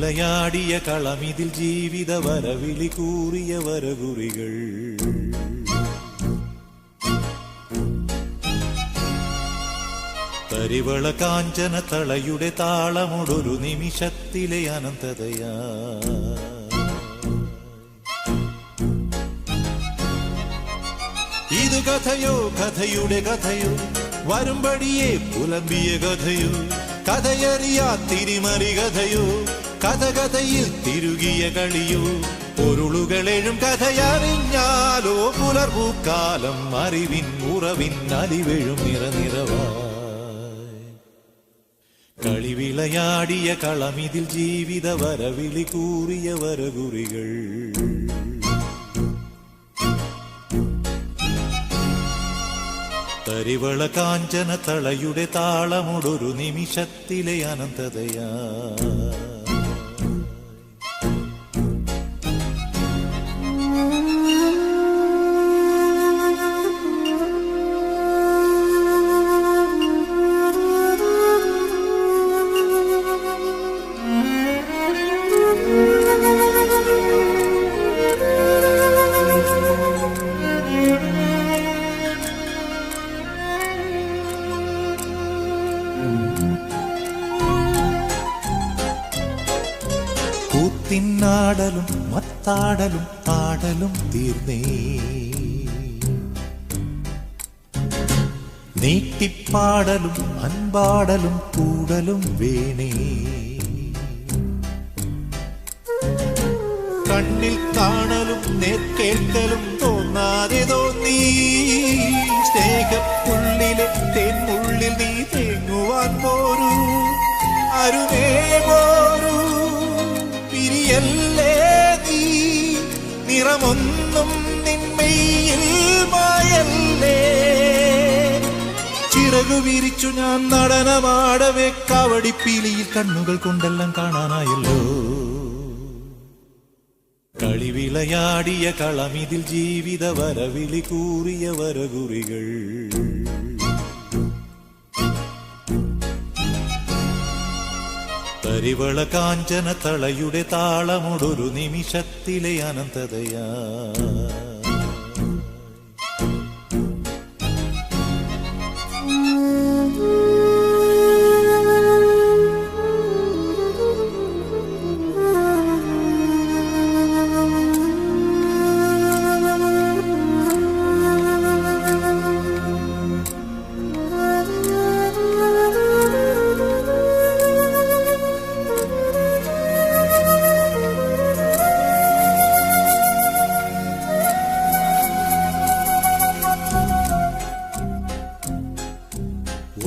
കളിവിളയാടിയ കളമിതിൽ ജീവിത വരവിളി കൂറിയ വരകുറികൾ. തരിവള കാഞ്ചന തളയുടെ താളമൊടൊരു നിമിഷത്തിലെ അനന്തതയാ. ഇത് കഥയോ കഥയുടെ കഥയോ വരുംപടിയെ പുലമ്പിയ കഥയോ കഥയറിയാ തിരിമറി കഥയോ കഥകഥയിൽ തിരുകിയ കളിയോ പൊരുളുകളെഴും കഥയറിഞ്ഞാലോ പുലർപൂക്കാലം അറിവിൻ ഉറവിൻ അലിവെഴും നിറനിറവായി. കളിവിളയാടിയ കളമിതിൽ ജീവിത വരവിളി കൂറിയ വരകുറികൾ. തരിവള കാഞ്ചന തളയുടെ താളമൊടൊരു നിമിഷത്തിലെ അനന്തതയാ. കൂത്തിനാടലും മത്താടലും ആടലും തീർന്നേ, നീട്ടിപ്പാടലും അൻപാടലും കൂടലും വേണേ. കണ്ണിൽ കാണലും നേർക്കേൽക്കലും തോന്നാതെ തോന്നി, സ്നേഹപ്പുള്ളിലെ തേൻമുള്ളിൽ നീ തേങ്ങുവാൻ പോരൂ, അരുമേ പോരൂ. പിരിയല്ലേ നീ, നിറമൊന്നും നിന്മയിൽ മായല്ലേ. ചിറകു വിരിച്ചു ഞാൻ നടനമാടവേ, കാവടിപ്പീലിയിൽ കണ്ണുകൾ കൊണ്ടെല്ലാം കാണാനായല്ലോ. കളിവിളയാടിയ കളമിതിൽ ജീവിത വരവിളി കൂറിയ വരകുറികൾ. തരിവള കാഞ്ചന തളയുടെ താളമൊടൊരു നിമിഷത്തിലെ അനന്തതയാ.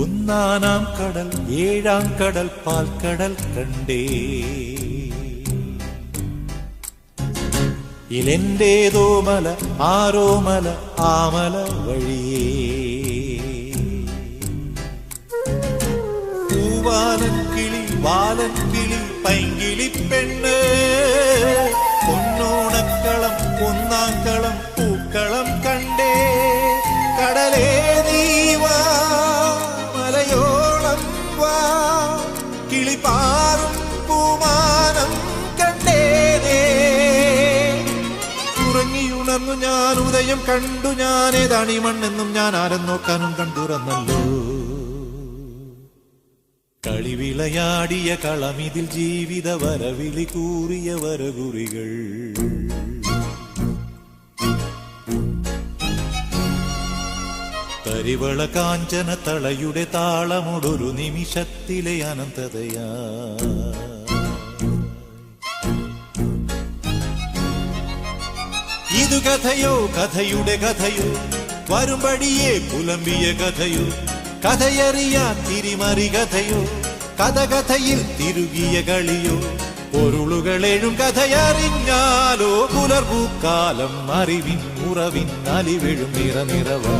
ഒന്നാനാം കടൽ ഏഴാം കടൽ പാൽക്കടൽ കണ്ടേ, ഇലെന്റേതോ മല ആരോ മല ആമല വഴിയേ. പൂവാലൻ കിളി വാലൻ കിളി പൈങ്കിളി പെണ്ണ്, പൊന്നോണക്കളം ഒന്നാം കളം പൂക്കളം കണ്ടേ. കടലേ നീവാ മലയോളം വാ, കിളിപാറും പൂമാനം കണ്ടേനേ. ഉറങ്ങിയുണർന്നു ഞാൻ ഉദയം കണ്ടു, ഞാനേതാണീ മണ്ണെന്നും ഞാൻ ആരും നോക്കാനും കണ്ടുറന്നല്ലോ. കളിവിളയാടിയ കളമിതിൽ ജീവിത വരവിളി കൂറിയ വരകുറികൾ. തരിവള കാഞ്ചന തളയുടെ താളമൊടൊരു നിമിഷത്തിലെ അനന്തതയാ. ഇത് കഥയോ കഥയുടെ കഥയോ വരുംപടിയെ പുലമ്പിയ കഥയോ കഥയറിയാ തിരിമറി കഥയോ കഥകഥയിൽ തിരുകിയ കളിയോ പൊരുളുകളെഴും കഥയറിഞ്ഞാലോ പുലർപൂക്കാലം അറിവിൻ ഉറവിൻ അലിവെഴും നിറനിറവാ.